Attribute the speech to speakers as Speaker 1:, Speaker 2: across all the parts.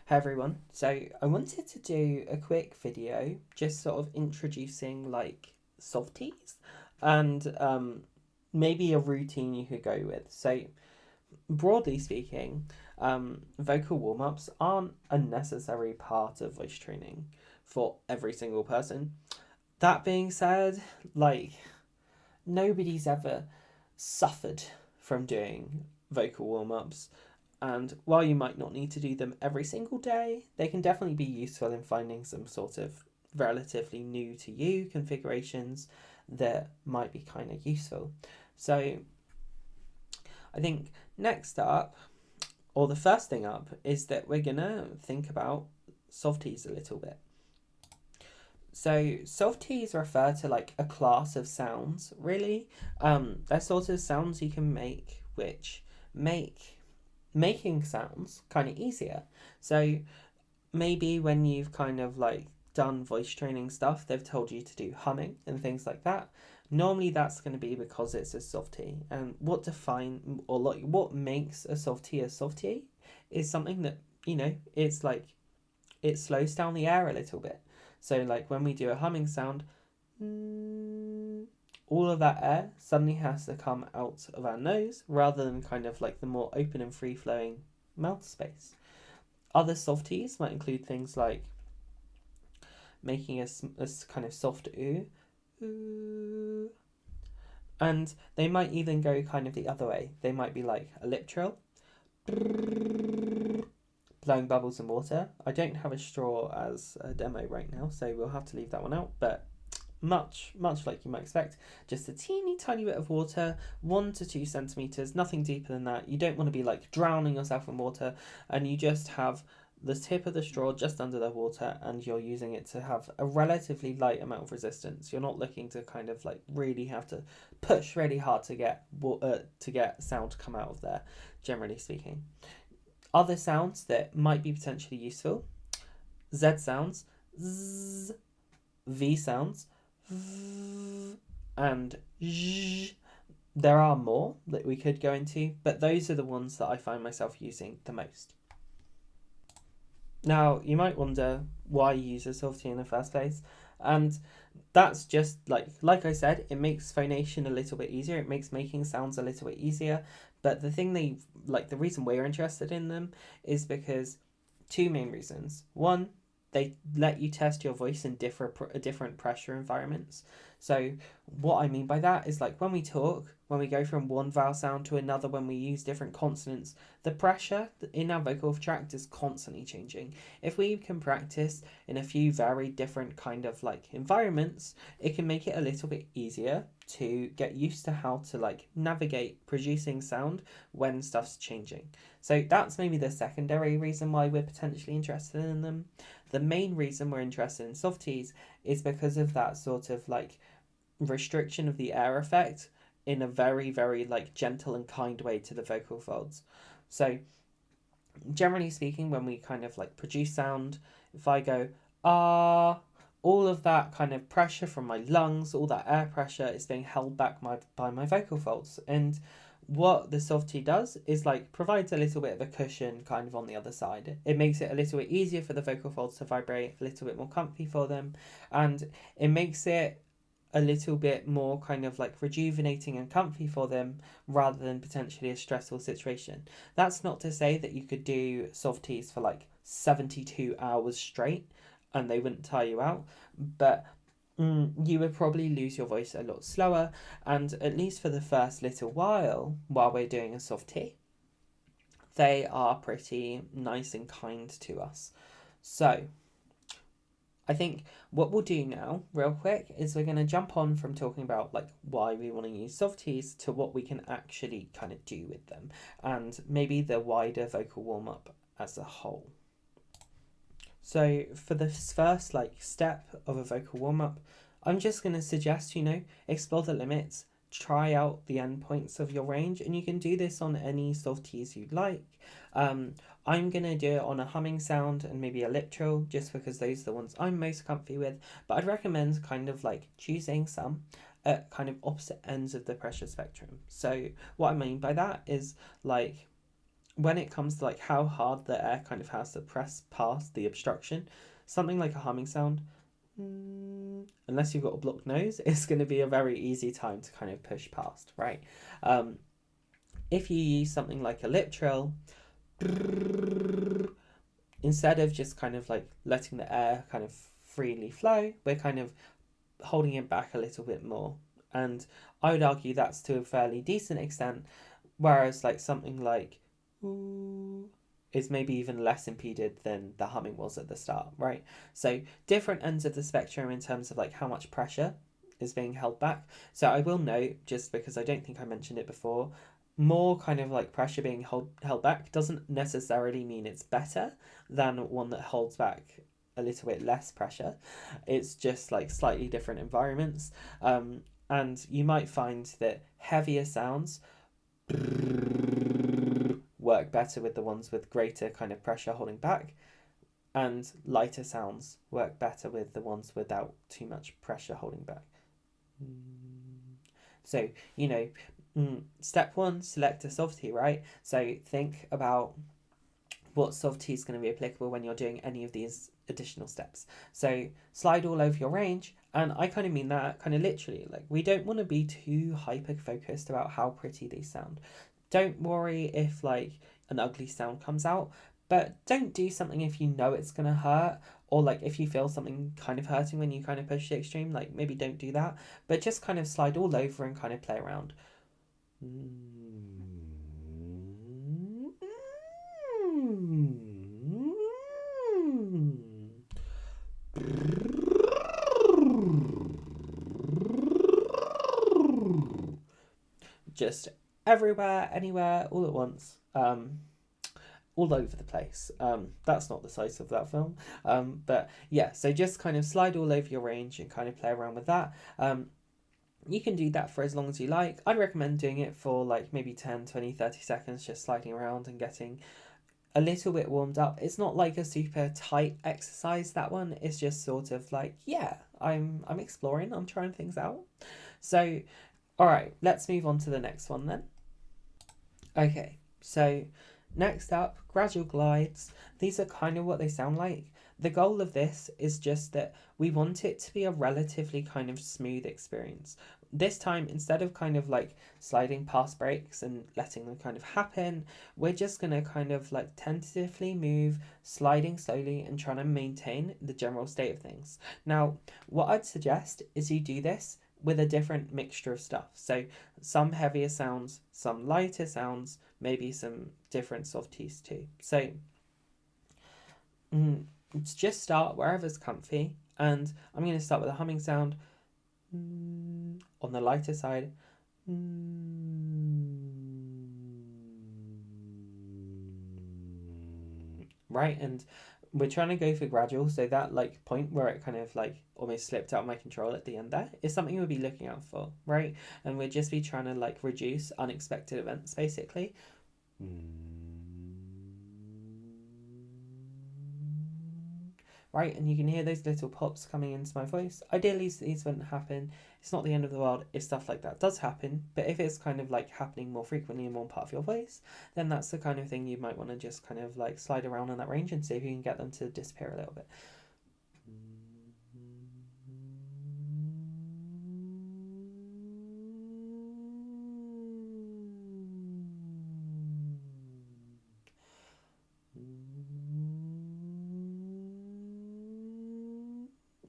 Speaker 1: Hey everyone, so I wanted to do a quick video just sort of introducing like softies and maybe a routine you could go with. So, broadly speaking, vocal warm ups aren't a necessary part of voice training for every single person. That being said, like, nobody's ever suffered from doing vocal warm ups. And while you might not need to do them every single day, they can definitely be useful in finding some sort of relatively new to you configurations that might be kind of useful. So I think next up, or the first thing up, is that we're gonna think about softies a little bit. So softies refer to like a class of sounds, really. They're sort of sounds you can make which make making sounds kind of easier. So maybe when you've kind of like done voice training stuff, they've told you to do humming and things like that. Normally that's going to be because it's a softie. And what makes a softie is something that, it's like it slows down the air a little bit. So like when we do a humming sound, all of that air suddenly has to come out of our nose rather than kind of like the more open and free flowing mouth space. Other softies might include things like making a kind of soft ooh, and they might even go kind of the other way. They might be like a lip trill, blowing bubbles in water. I don't have a straw as a demo right now, so we'll have to leave that one out, but much like you might expect, just a teeny tiny bit of water, 1 to 2 centimeters, nothing deeper than that. You don't want to be like drowning yourself in water, and you just have the tip of the straw just under the water, and you're using it to have a relatively light amount of resistance. You're not looking to kind of like really have to push really hard to get sound to come out of there, generally speaking. Other sounds that might be potentially useful: Z sounds, Z, V sounds, and zh. There are more that we could go into, but those are the ones that I find myself using the most. Now, you might wonder why you use a softie in the first place, and that's just like I said, it makes phonation a little bit easier. It makes making sounds a little bit easier. But the reason we're interested in them is because two main reasons. One, they let you test your voice in different pressure environments. So what I mean by that is like when we talk, when we go from one vowel sound to another, when we use different consonants, the pressure in our vocal tract is constantly changing. If we can practice in a few very different kind of like environments, it can make it a little bit easier to get used to how to like navigate producing sound when stuff's changing. So that's maybe the secondary reason why we're potentially interested in them. The main reason we're interested in softies is because of that sort of like restriction of the air effect in a very, very like gentle and kind way to the vocal folds. So generally speaking, when we kind of like produce sound, if I go ah, all of that kind of pressure from my lungs, all that air pressure is being held back by my vocal folds. And what the softie does is like provides a little bit of a cushion kind of on the other side. It makes it a little bit easier for the vocal folds to vibrate, a little bit more comfy for them, and it makes it a little bit more kind of like rejuvenating and comfy for them rather than potentially a stressful situation. That's not to say that you could do softies for like 72 hours straight and they wouldn't tire you out, but you would probably lose your voice a lot slower, and at least for the first little while we're doing a softie, they are pretty nice and kind to us. So I think what we'll do now, real quick, is we're going to jump on from talking about like why we want to use softies to what we can actually kind of do with them, and maybe the wider vocal warm up as a whole. So for this first like step of a vocal warm up, I'm just going to suggest, explore the limits, try out the endpoints of your range, and you can do this on any softies you'd like. I'm going to do it on a humming sound and maybe a lip trill, just because those are the ones I'm most comfy with, but I'd recommend kind of like choosing some at kind of opposite ends of the pressure spectrum. So what I mean by that is like when it comes to like how hard the air kind of has to press past the obstruction, something like a humming sound, unless you've got a blocked nose, it's going to be a very easy time to kind of push past, right? If you use something like a lip trill, instead of just kind of like letting the air kind of freely flow, we're kind of holding it back a little bit more. And I would argue that's to a fairly decent extent, whereas like something like ooh is maybe even less impeded than the humming was at the start, right? So different ends of the spectrum in terms of like how much pressure is being held back. So I will note, just because I don't think I mentioned it before, more kind of like pressure being held back doesn't necessarily mean it's better than one that holds back a little bit less pressure. It's just like slightly different environments. And you might find that heavier sounds work better with the ones with greater kind of pressure holding back, and lighter sounds work better with the ones without too much pressure holding back. So, step one, select a SOVT, right? So think about what SOVT is going to be applicable when you're doing any of these additional steps. So slide all over your range, and I kind of mean that kind of literally. Like, we don't want to be too hyper focused about how pretty these sound. Don't worry if like an ugly sound comes out, but don't do something if you know it's going to hurt, or like if you feel something kind of hurting when you kind of push the extreme, like maybe don't do that, but just kind of slide all over and kind of play around. Just everywhere, anywhere, all at once, all over the place. That's not the size of that film, but yeah, so just kind of slide all over your range and kind of play around with that. You can do that for as long as you like. I'd recommend doing it for like maybe 10, 20, 30 seconds, just sliding around and getting a little bit warmed up. It's not like a super tight exercise, that one. It's just sort of like, yeah, I'm exploring, I'm trying things out. So, all right, let's move on to the next one then. Okay, so next up, gradual glides. These are kind of what they sound like. The goal of this is just that we want it to be a relatively kind of smooth experience. This time, instead of kind of like sliding past breaks and letting them kind of happen, we're just going to kind of like tentatively move, sliding slowly and trying to maintain the general state of things. Now, what I'd suggest is you do this with a different mixture of stuff. So some heavier sounds, some lighter sounds, maybe some different SOVTs too. So just start wherever's comfy, and I'm going to start with a humming sound on the lighter side. Right, and we're trying to go for gradual, so that like point where it kind of like almost slipped out of my control at the end there is something we'll be looking out for, right? And we'll just be trying to like reduce unexpected events basically. Right, and you can hear those little pops coming into my voice. Ideally, these wouldn't happen. It's not the end of the world if stuff like that does happen, but if it's kind of like happening more frequently in one part of your voice, then that's the kind of thing you might want to just kind of like slide around in that range and see if you can get them to disappear a little bit.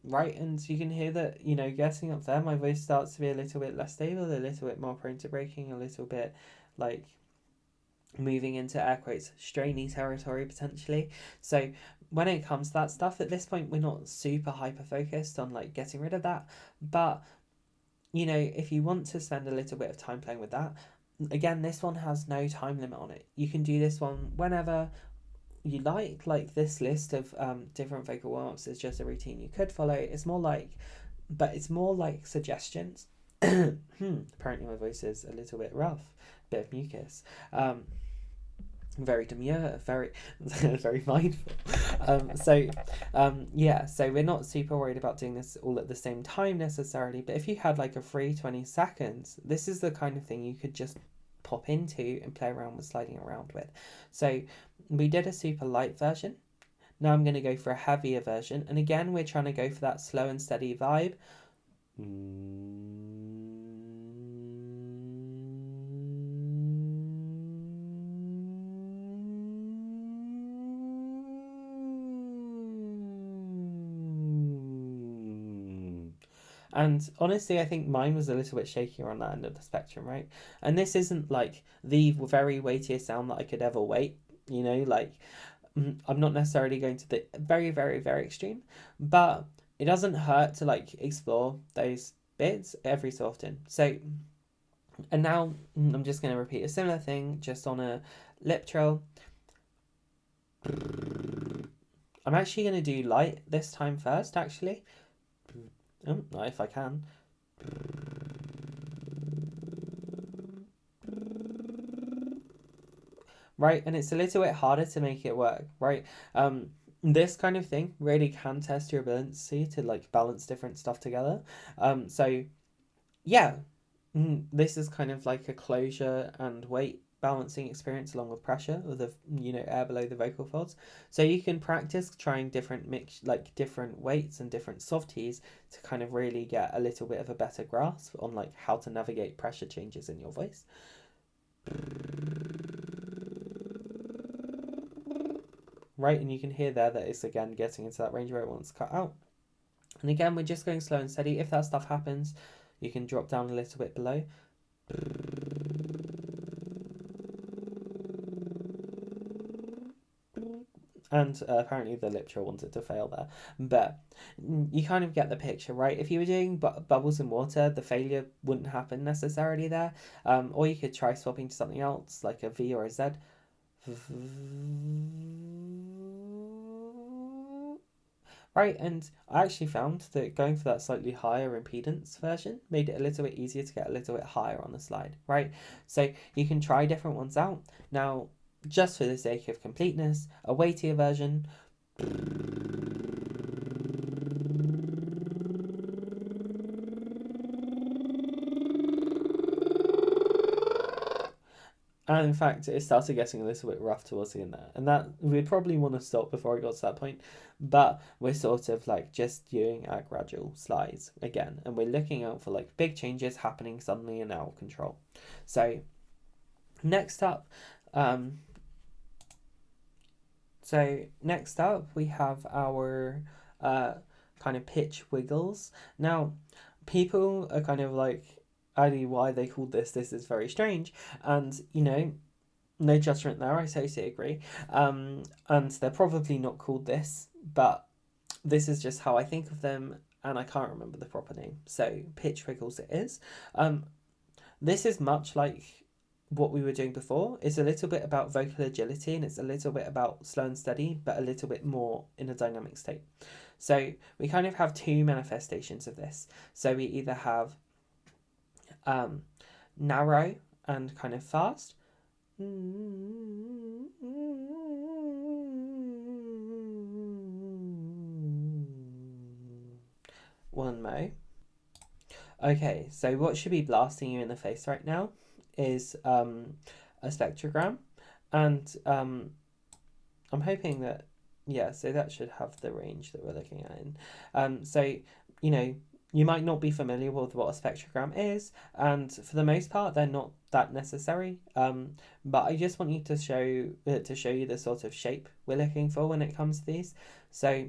Speaker 1: Right, and you can hear that, getting up there, my voice starts to be a little bit less stable, a little bit more prone to breaking, a little bit like moving into air quotes strainy territory potentially. So when it comes to that stuff, at this point we're not super hyper focused on like getting rid of that, but if you want to spend a little bit of time playing with that, again, this one has no time limit on it. You can do this one whenever you like this list of different vocal warm-ups is just a routine you could follow. It's more like suggestions. Apparently my voice is a little bit rough, bit of mucus. Very demure, very very mindful. So we're not super worried about doing this all at the same time necessarily, but if you had like a free 20 seconds, this is the kind of thing you could just pop into and play around with sliding around with. So we did a super light version. Now I'm going to go for a heavier version. And again, we're trying to go for that slow and steady vibe. And honestly, I think mine was a little bit shakier on that end of the spectrum, right? And this isn't like the very weightiest sound that I could ever weight, you know, like I'm not necessarily going to the very, very, very extreme, but it doesn't hurt to like explore those bits every so often. So, and now I'm just going to repeat a similar thing just on a lip trill. I'm actually going to do light this time first, actually. If I can. Right, and it's a little bit harder to make it work, right? This kind of thing really can test your ability to like balance different stuff together. So yeah, this is kind of like a closure and weight balancing experience along with pressure of the air below the vocal folds. So you can practice trying different different weights and different softies to kind of really get a little bit of a better grasp on like how to navigate pressure changes in your voice. Right, and you can hear there that it's again getting into that range where it wants to cut out. And again, we're just going slow and steady. If that stuff happens, you can drop down a little bit below. And apparently the lip trill wanted to fail there. But you kind of get the picture, right? If you were doing bubbles in water, the failure wouldn't happen necessarily there. Or you could try swapping to something else, like a V or a Z. Right, and I actually found that going for that slightly higher impedance version made it a little bit easier to get a little bit higher on the slide, right? So you can try different ones out. Now, just for the sake of completeness, a weightier version. And in fact, it started getting a little bit rough towards the end there. And that we'd probably want to stop before I got to that point. But we're sort of like just doing our gradual slides again. And we're looking out for like big changes happening suddenly in our control. So next up, we have our kind of pitch wiggles. Now, people are kind of like, Addy, why they called this is very strange. And, no judgment there, I totally agree. And they're probably not called this, but this is just how I think of them, and I can't remember the proper name. So, pitch wiggles it is. This is much like what we were doing before. It's a little bit about vocal agility, and it's a little bit about slow and steady, but a little bit more in a dynamic state. So we kind of have two manifestations of this. So we either have narrow and kind of fast. One mo. Okay, so what should be blasting you in the face right now is a spectrogram, and I'm hoping that, yeah, so that should have the range that we're looking at in. So, you might not be familiar with what a spectrogram is, and for the most part, they're not that necessary. But I just want you to show you the sort of shape we're looking for when it comes to these. So,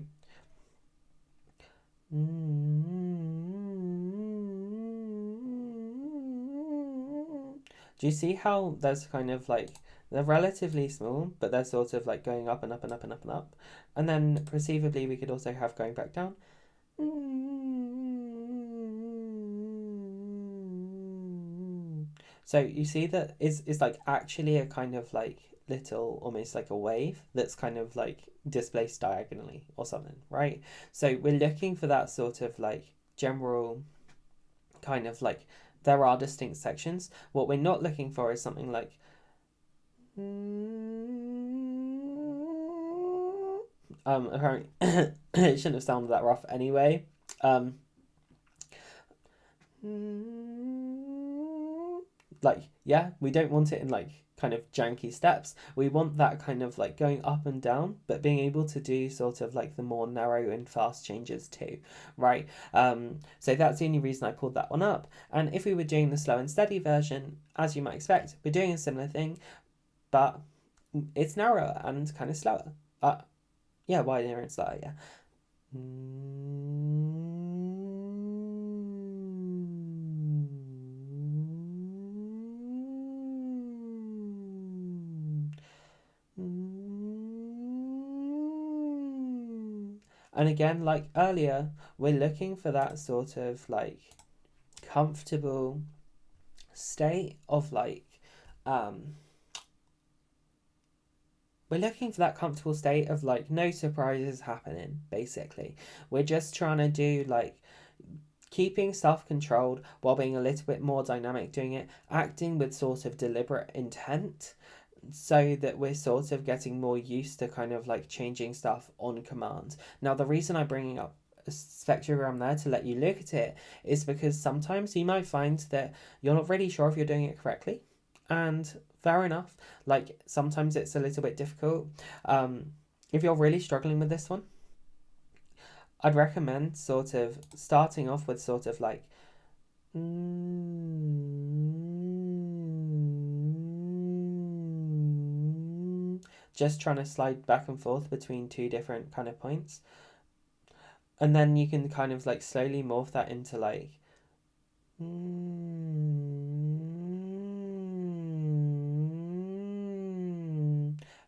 Speaker 1: do you see how there's kind of like, they're relatively small, but they're sort of like going up and up and up and up and up. And then perceivably we could also have going back down. So you see that is like actually a kind of like little, almost like a wave that's kind of like displaced diagonally or something, right? So we're looking for that sort of like general kind of like, there are distinct sections. What we're not looking for is something like apparently it shouldn't have sounded that rough anyway. like, yeah, we don't want it in like kind of janky steps. We want that kind of like going up and down, but being able to do sort of like the more narrow and fast changes too, right? So that's the only reason I pulled that one up. And if we were doing the slow and steady version, as you might expect, we're doing a similar thing, but it's narrower and kind of slower. Yeah, wider and slower, yeah. And again, like earlier, we're looking for that sort of like comfortable state of like, we're looking for that comfortable state of like no surprises happening, basically. We're just trying to do like keeping stuff controlled while being a little bit more dynamic doing it, acting with sort of deliberate intent, so that we're sort of getting more used to kind of like changing stuff on command. Now, the reason I'm bringing up a spectrogram there to let you look at it is because sometimes you might find that you're not really sure if you're doing it correctly, and fair enough. Like sometimes it's a little bit difficult. If you're really struggling with this one, I'd recommend sort of starting off with sort of like just trying to slide back and forth between two different kind of points. And then you can kind of like slowly morph that into like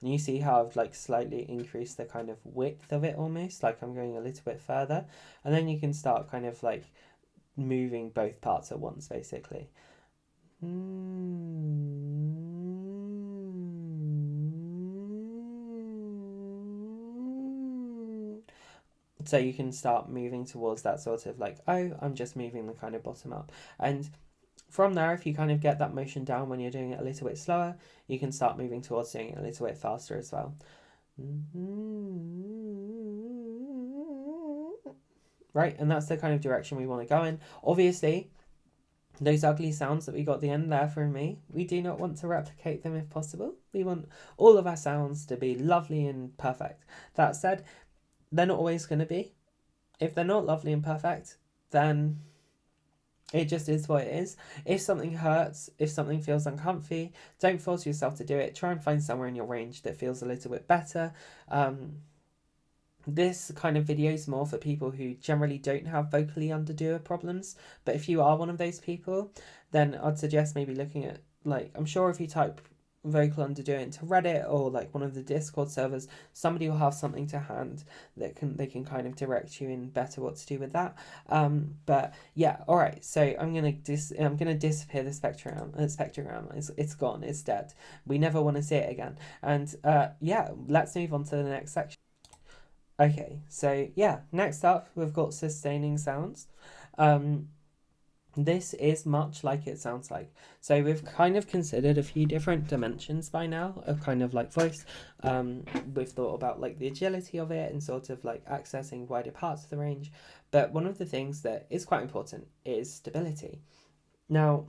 Speaker 1: and you see how I've like slightly increased the kind of width of it almost, like I'm going a little bit further. And then you can start kind of like moving both parts at once, basically. So you can start moving towards that sort of like, oh, I'm just moving the kind of bottom up. And from there, if you kind of get that motion down when you're doing it a little bit slower, you can start moving towards doing it a little bit faster as well. Right, and that's the kind of direction we want to go in. Obviously, those ugly sounds that we got at the end there from me, we do not want to replicate them if possible. We want all of our sounds to be lovely and perfect. That said, they're not always going to be. If they're not lovely and perfect, then it just is what it is. If something hurts, if something feels uncomfy, don't force yourself to do it. Try and find somewhere in your range that feels a little bit better. This kind of video is more for people who generally don't have vocally underdoer problems. But if you are one of those people, then I'd suggest maybe looking at, like, I'm sure if you type vocal underdoer into Reddit or like one of the Discord servers, somebody will have something to hand that they can kind of direct you in better what to do with that. But yeah, all right. So I'm gonna disappear the spectrogram. It's gone. It's dead. We never want to see it again. And yeah, let's move on to the next section. Okay, so yeah, next up we've got sustaining sounds. This is much like it sounds like. So we've kind of considered a few different dimensions by now of kind of like voice. We've thought about like the agility of it and sort of like accessing wider parts of the range. But one of the things that is quite important is stability. Now,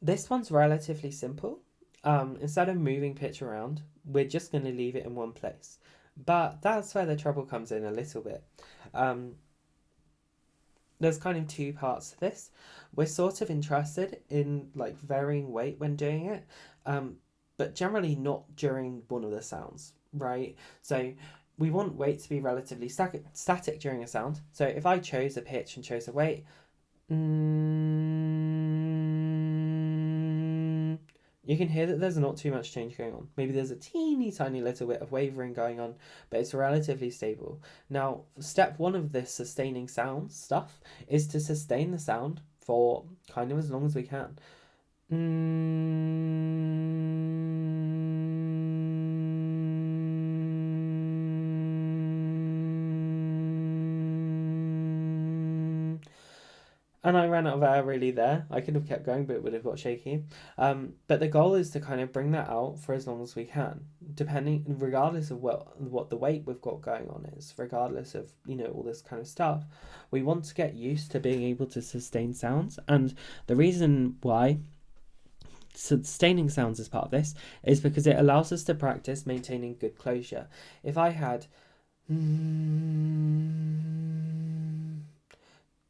Speaker 1: this one's relatively simple. Instead of moving pitch around, we're just going to leave it in one place. But that's where the trouble comes in a little bit. There's kind of two parts to this. We're sort of interested in like varying weight when doing it, but generally not during one of the sounds, right? So we want weight to be relatively static during a sound. So if I chose a pitch and chose a weight, you can hear that there's not too much change going on. Maybe there's a teeny tiny little bit of wavering going on, but it's relatively stable. Now, step one of this sustaining sound stuff is to sustain the sound for kind of as long as we can. And I ran out of air really there. I could have kept going, but it would have got shaky. But the goal is to kind of bring that out for as long as we can, regardless of what the weight we've got going on is, regardless of, all this kind of stuff. We want to get used to being able to sustain sounds. And the reason why sustaining sounds as part of this is because it allows us to practice maintaining good closure. If I had and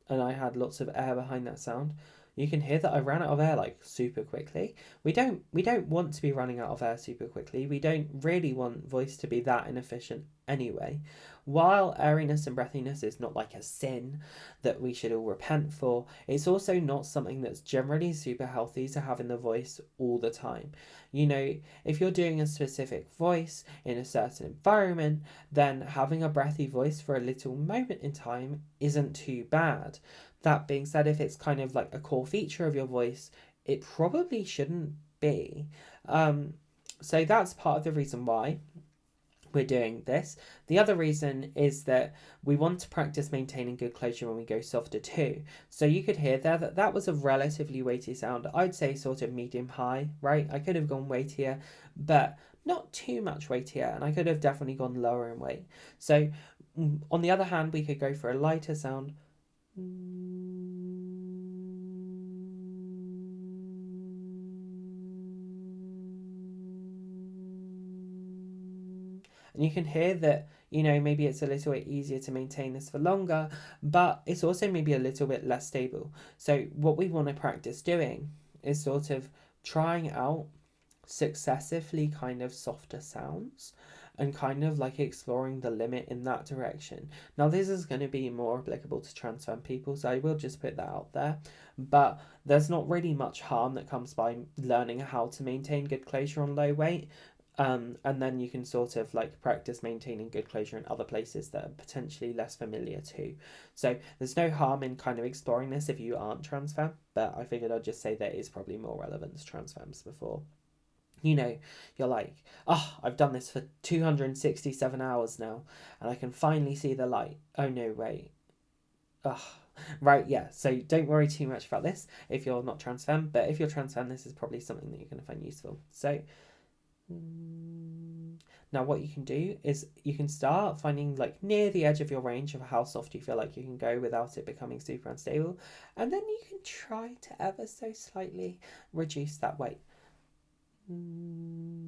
Speaker 1: I had lots of air behind that sound, you can hear that I ran out of air like super quickly. We don't want to be running out of air super quickly. We don't really want voice to be that inefficient anyway. While airiness and breathiness is not like a sin that we should all repent for, it's also not something that's generally super healthy to have in the voice all the time. You know, if you're doing a specific voice in a certain environment, then having a breathy voice for a little moment in time isn't too bad. That being said, if it's kind of like a core feature of your voice, it probably shouldn't be. So that's part of the reason why we're doing this. The other reason is that we want to practice maintaining good closure when we go softer too. So you could hear there that that was a relatively weighty sound. I'd say sort of medium high, right? I could have gone weightier, but not too much weightier, and I could have definitely gone lower in weight. So on the other hand, we could go for a lighter sound. And you can hear that, you know, maybe it's a little bit easier to maintain this for longer, but it's also maybe a little bit less stable. So what we want to practice doing is sort of trying out successively kind of softer sounds and kind of like exploring the limit in that direction. Now this is going to be more applicable to trans femme people, so I will just put that out there, but there's not really much harm that comes by learning how to maintain good closure on low weight. And then you can sort of like practice maintaining good closure in other places that are potentially less familiar too. So there's no harm in kind of exploring this if you aren't trans femme, but I figured I'd just say that is probably more relevant to trans femmes before. You know, you're like, oh, I've done this for 267 hours now, and I can finally see the light. Oh no, wait. Ugh. Right, yeah, so don't worry too much about this if you're not trans femme, but if you're trans femme, this is probably something that you're going to find useful. So now what you can do is you can start finding like near the edge of your range of how soft you feel like you can go without it becoming super unstable, and then you can try to ever so slightly reduce that weight. And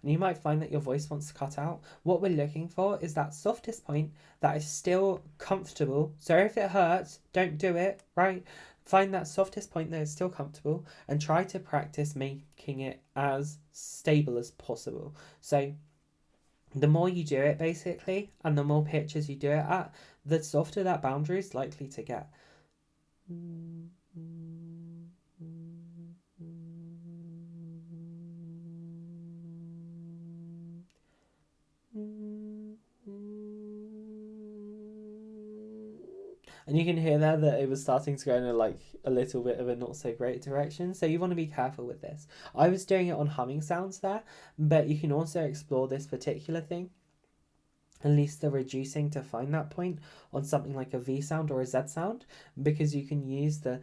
Speaker 1: you might find that your voice wants to cut out. What we're looking for is that softest point that is still comfortable. So if it hurts, don't do it, right? Find that softest point that is still comfortable and try to practice making it as stable as possible. So the more you do it, basically, and the more pitches you do it at, the softer that boundary is likely to get. And you can hear there that it was starting to go in a little bit of a not so great direction. So you want to be careful with this. I was doing it on humming sounds there, but you can also explore this particular thing, at least the reducing to find that point on something like a V sound or a Z sound, because you can use the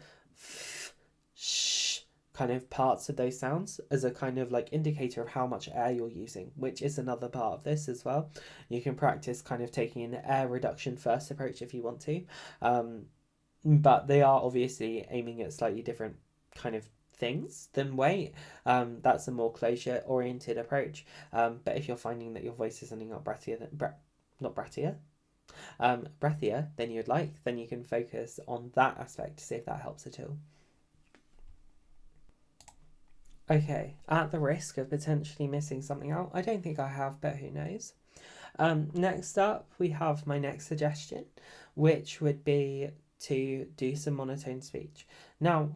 Speaker 1: sh kind of parts of those sounds as a kind of like indicator of how much air you're using, which is another part of this as well. You can practice kind of taking an air reduction first approach if you want to, but they are obviously aiming at slightly different kind of things than weight. That's a more closure oriented approach, but if you're finding that your voice is ending up breathier than you'd like, then you can focus on that aspect to see if that helps at all. Okay, at the risk of potentially missing something out, I don't think I have, but who knows. Next up, we have my next suggestion, which would be to do some monotone speech. Now,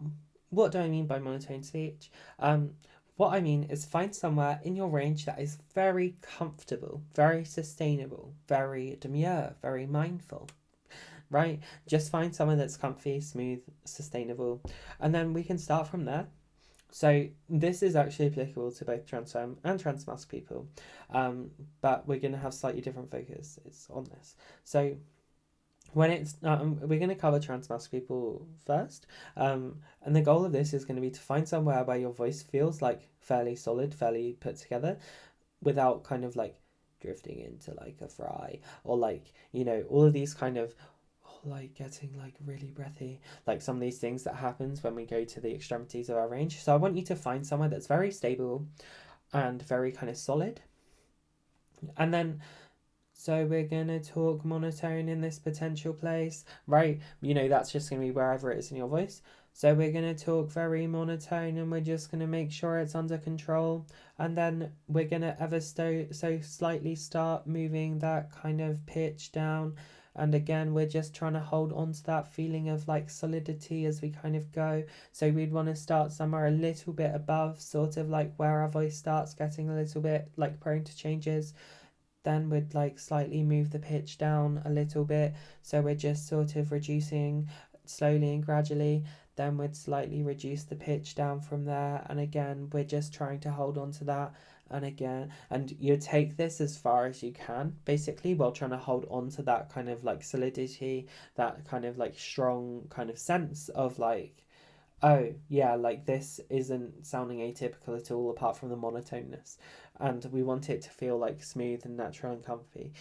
Speaker 1: what do I mean by monotone speech? What I mean is find somewhere in your range that is very comfortable, very sustainable, very demure, very mindful, right? Just find somewhere that's comfy, smooth, sustainable, and then we can start from there. So this is actually applicable to both trans femme and trans masc people, but we're going to have slightly different focuses on this. So when it's we're going to cover trans masc people first, and the goal of this is going to be to find somewhere where your voice feels like fairly solid, fairly put together, without kind of like drifting into like a fry or like, you know, all of these kind of like getting like really breathy, like some of these things that happens when we go to the extremities of our range. So I want you to find somewhere that's very stable and very kind of solid. And then, so we're gonna talk monotone in this potential place, right? You know, that's just gonna be wherever it is in your voice. So we're gonna talk very monotone, and we're just gonna make sure it's under control. And then we're gonna ever so slightly start moving that kind of pitch down. And again, we're just trying to hold on to that feeling of like solidity as we kind of go. So we'd want to start somewhere a little bit above, sort of like where our voice starts getting a little bit like prone to changes. Then we'd like slightly move the pitch down a little bit. So we're just sort of reducing slowly and gradually. Then we'd slightly reduce the pitch down from there. And again, we're just trying to hold on to that. And again, and you take this as far as you can, basically, while trying to hold on to that kind of like solidity, that kind of like strong kind of sense of like, oh yeah, like this isn't sounding atypical at all apart from the monotoneness, and we want it to feel like smooth and natural and comfy.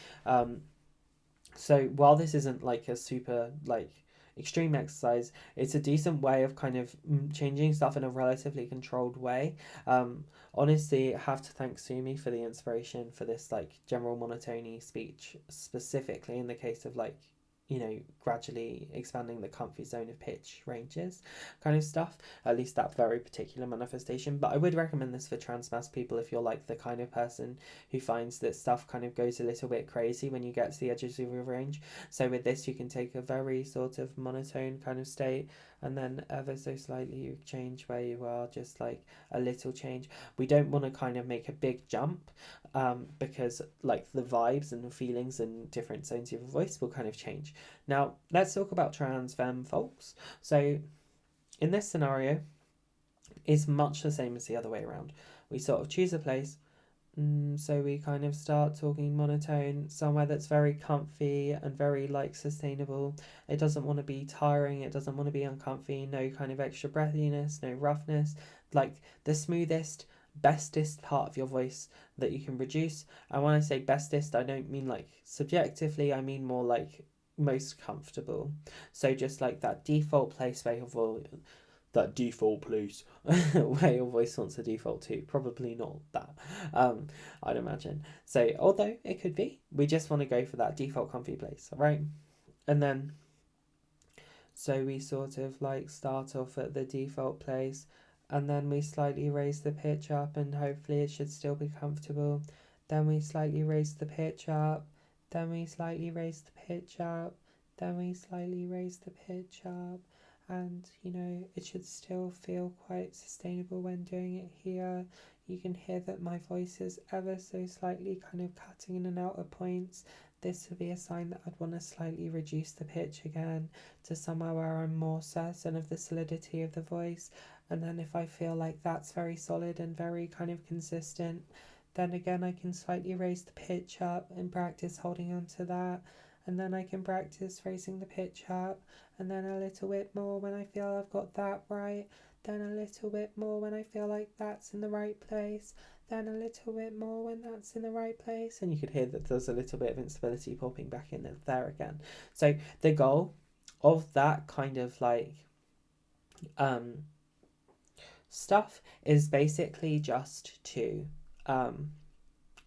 Speaker 1: So while this isn't like a super like extreme exercise, it's a decent way of kind of changing stuff in a relatively controlled way. Honestly, I have to thank Sumi for the inspiration for this like general monotony speech, specifically in the case of like, you know, gradually expanding the comfy zone of pitch ranges kind of stuff, at least that very particular manifestation. But I would recommend this for transmass people if you're like the kind of person who finds that stuff kind of goes a little bit crazy when you get to the edges of your range. So with this, you can take a very sort of monotone kind of state, and then ever so slightly you change where you are, just like a little change. We don't want to kind of make a big jump, because like the vibes and the feelings and different zones of your voice will kind of change. Now let's talk about trans femme folks. So in this scenario, it's much the same as the other way around. We sort of choose a place. So we kind of start talking monotone, somewhere that's very comfy and very like sustainable. It doesn't want to be tiring, it doesn't want to be uncomfy, no kind of extra breathiness, no roughness, like the smoothest, bestest part of your voice that you can produce. And when I say bestest, I don't mean like subjectively, I mean more like most comfortable. So just like that default place where your voice, that default place where your voice wants to default to. Probably not that, I'd imagine. So although it could be, we just want to go for that default comfy place, all right? And then, so we sort of like start off at the default place, and then we slightly raise the pitch up, and hopefully it should still be comfortable. Then we slightly raise the pitch up, then we slightly raise the pitch up, then we slightly raise the pitch up, and you know, it should still feel quite sustainable when doing it here. You can hear that my voice is ever so slightly kind of cutting in and out at points. This would be a sign that I'd want to slightly reduce the pitch again to somewhere where I'm more certain of the solidity of the voice. And then if I feel like that's very solid and very kind of consistent, then again I can slightly raise the pitch up and practice holding on to that. And then I can practice raising the pitch up, and then a little bit more when I feel I've got that right, then a little bit more when I feel like that's in the right place, then a little bit more when that's in the right place. And you could hear that there's a little bit of instability popping back in there again. So the goal of that kind of like stuff is basically just to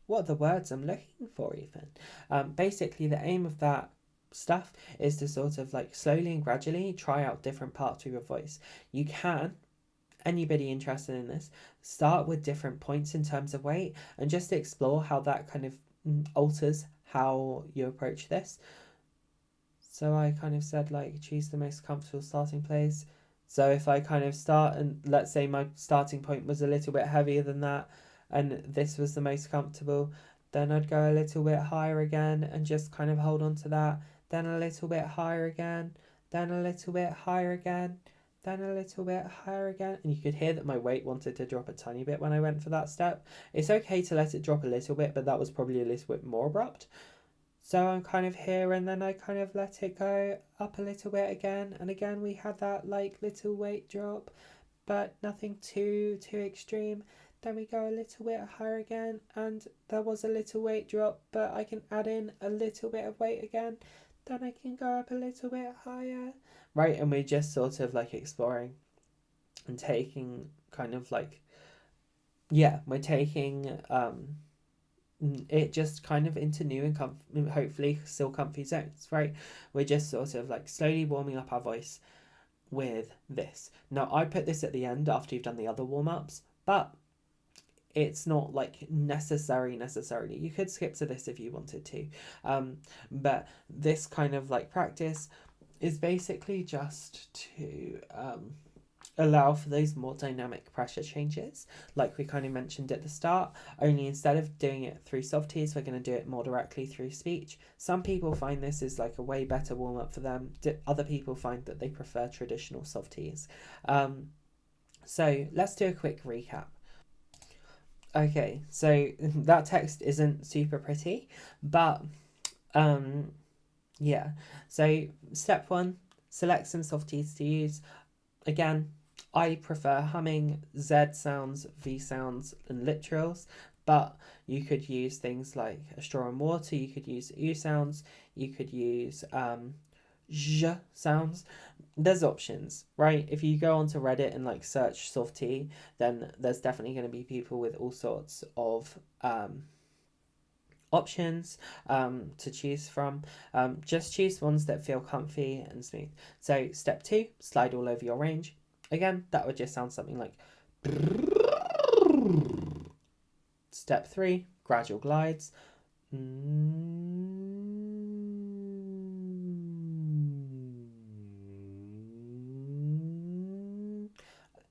Speaker 1: what are the words I'm looking for even? Basically the aim of that stuff is to sort of like slowly and gradually try out different parts of your voice. You can, anybody interested in this, start with different points in terms of weight and just explore how that kind of alters how you approach this. So I kind of said like choose the most comfortable starting place. So if I kind of start, and let's say my starting point was a little bit heavier than that, and this was the most comfortable, then I'd go a little bit higher again and just kind of hold on to that, then a little bit higher again, then a little bit higher again, then a little bit higher again. And you could hear that my weight wanted to drop a tiny bit when I went for that step. It's okay to let it drop a little bit, but that was probably a little bit more abrupt. So I'm kind of here, and then I kind of let it go up a little bit again, and again we had that like little weight drop, but nothing too extreme. Then we go a little bit higher again, and there was a little weight drop, but I can add in a little bit of weight again. then I can go up a little bit higher, right? And we're just sort of like exploring and taking kind of like, yeah, we're taking it just kind of into new and hopefully still comfy zones, right? We're just sort of like slowly warming up our voice with this. Now, I put this at the end after you've done the other warm-ups, but it's not like necessarily. You could skip to this if you wanted to. But this kind of like practice is basically just to allow for those more dynamic pressure changes, like we kind of mentioned at the start, only instead of doing it through SOVTs, we're going to do it more directly through speech. Some people find this is like a way better warm-up for them. Other people find that they prefer traditional SOVTs. So let's do a quick recap. Okay, so that text isn't super pretty, but yeah. So step 1, select some SOVTs to use. Again, I prefer humming, Z sounds, V sounds, and literals, but you could use things like a straw and water, you could use U sounds, you could use J sounds. There's options, right? If you go onto Reddit and like search SOVT, then there's definitely going to be people with all sorts of options to choose from. Just choose ones that feel comfy and smooth. So step 2, slide all over your range. Again, that would just sound something like. Step 3, gradual glides.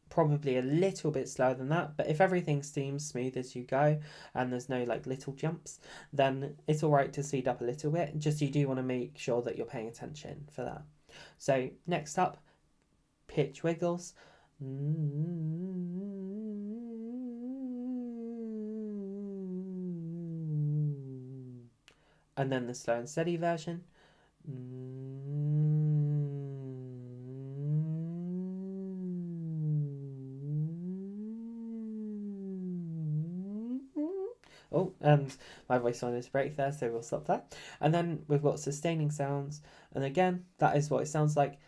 Speaker 1: Probably a little bit slower than that, but if everything seems smooth as you go and there's no like little jumps, then it's all right to speed up a little bit. Just you do want to make sure that you're paying attention for that. So next up, pitch wiggles. And then the slow and steady version. Oh, and my voice wanted to break there, so we'll stop that. And then we've got sustaining sounds, and again, that is what it sounds like.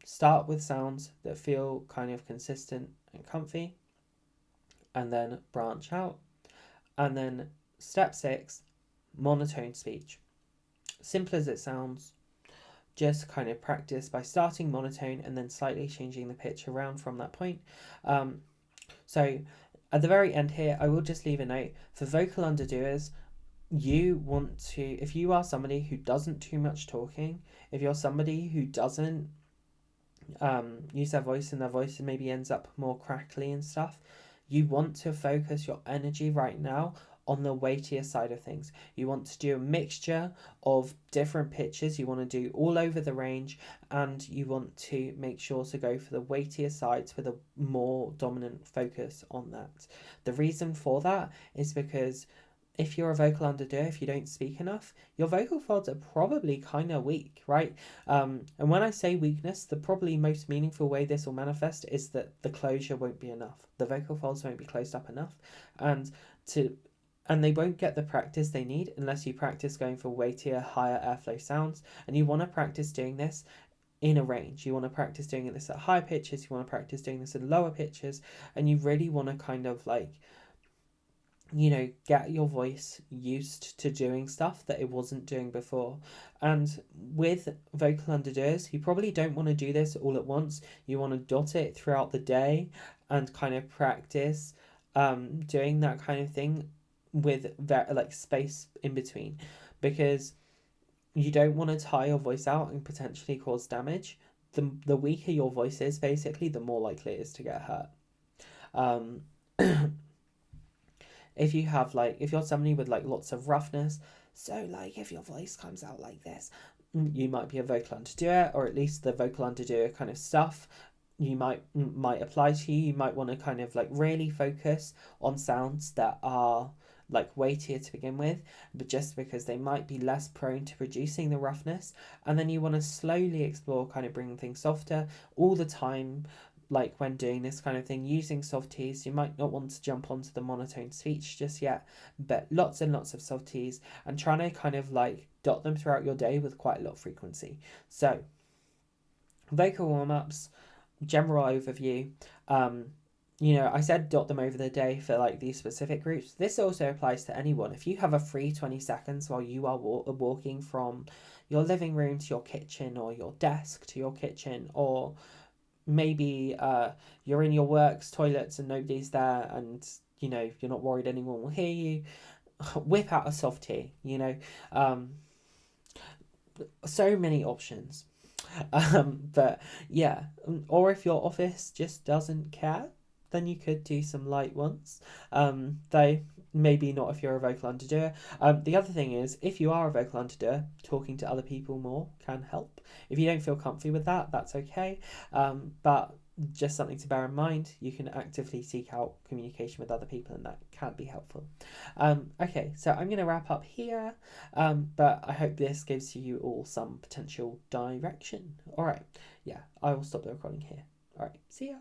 Speaker 1: Start with sounds that feel kind of consistent and comfy, and then branch out. And then step 6, monotone speech. Simple as it sounds, just kind of practice by starting monotone and then slightly changing the pitch around from that point. So at the very end here, I will just leave a note for vocal underdoers. You want to, if you are somebody who doesn't too much talking, if you're somebody who doesn't use their voice and their voice maybe ends up more crackly and stuff, you want to focus your energy right now on the weightier side of things. You want to do a mixture of different pitches. You want to do all over the range, and you want to make sure to go for the weightier sides with a more dominant focus on that. The reason for that is because if you're a vocal underdoer, if you don't speak enough, your vocal folds are probably kind of weak, right? And when I say weakness, the probably most meaningful way this will manifest is that the closure won't be enough. The vocal folds won't be closed up enough, and they won't get the practice they need unless you practice going for weightier, higher airflow sounds. And you want to practice doing this in a range. You want to practice doing this at high pitches, you want to practice doing this at lower pitches, and you really want to kind of like, you know, get your voice used to doing stuff that it wasn't doing before. And with vocal underdoers, you probably don't want to do this all at once. You want to dot it throughout the day and kind of practice doing that kind of thing with like space in between, because you don't want to tire your voice out and potentially cause damage. The weaker your voice is, basically, the more likely it is to get hurt. If you're somebody with like lots of roughness, so like if your voice comes out like this, you might be a vocal underdoer, or at least the vocal underdoer kind of stuff might apply to you. You might want to kind of like really focus on sounds that are like weightier to begin with, but just because they might be less prone to producing the roughness, and then you want to slowly explore kind of bringing things softer all the time. like when doing this kind of thing, using SOVTs, you might not want to jump onto the monotone speech just yet, but lots and lots of SOVTs, and trying to kind of like dot them throughout your day with quite a lot of frequency. So vocal warm-ups, general overview. I said dot them over the day for like these specific groups. This also applies to anyone. If you have a free 20 seconds while you are walking from your living room to your kitchen, or your desk to your kitchen, or maybe you're in your work's toilets and nobody's there, and you're not worried anyone will hear you, whip out a SOVT. So many options. But yeah, or if your office just doesn't care, then you could do some light ones. Though maybe not if you're a vocal underdoer. The other thing is, if you are a vocal underdoer, talking to other people more can help. If you don't feel comfy with that, that's okay. But just something to bear in mind, you can actively seek out communication with other people, and that can be helpful. Okay, so I'm going to wrap up here, but I hope this gives you all some potential direction. All right, yeah, I will stop the recording here. All right, see ya.